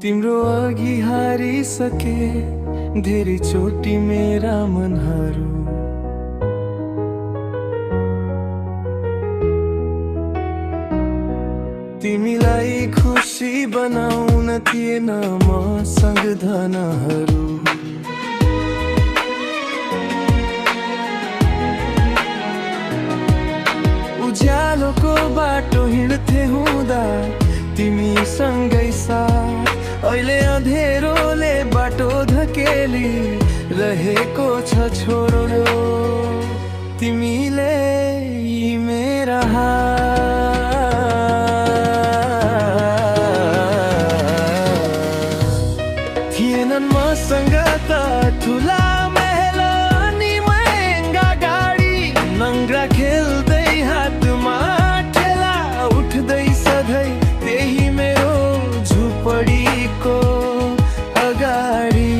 तिम्रो अघि हारिसके धेरै चोटी मेरा मनहरू। तिमीलाई खुसी बनाउन थिएन मसँग धनहरू। उज्यालोको बाटो हिँड्थे हुँदा तिमी सँगै साथ, अहिले अँधेरोले बाटो धकेली रहेको छ छोरो। तिमीले यी मेरा थिएनन् मसँग त ठुला महल अनि महँगा गाडी, नङ्ग्रा खेल्दै हातमा ठेला उठ्दै सधैँ त्यही मेरो झुपडीको अगाडि।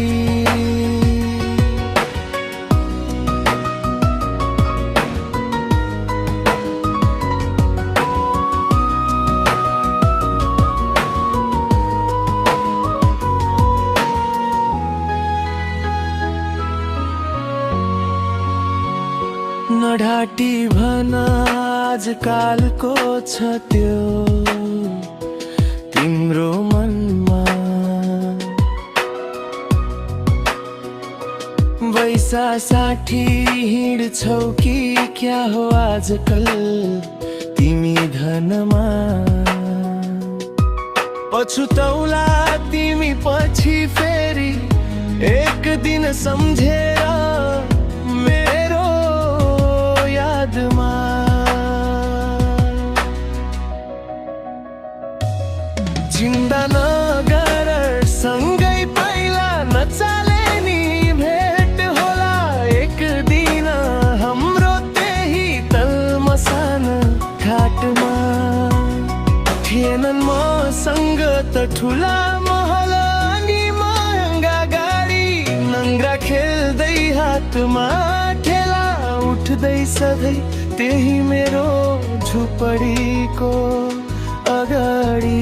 नढाटी भन आजकालको छ त्यो तिम्रो मनमा, पैसा साठी हिँड्छौ कि क्या हो आजकल तिमी धनमा। पछुतौला तिमी पछि फेरि एक दिन सम्झेर मेरो यादमा। चिन्ता नगर सँगै पहिला नचाले नि भेट होला एक दिन हाम्रो त्यही तलमसान घाटमा। थिएनन् मसँग त ठुला महल अनि महँगा गाडी, नङ्ग्रा खेल्दै हातमा ठेला उठ्दै सधैँ त्यही मेरो झुपडीको अगाडि।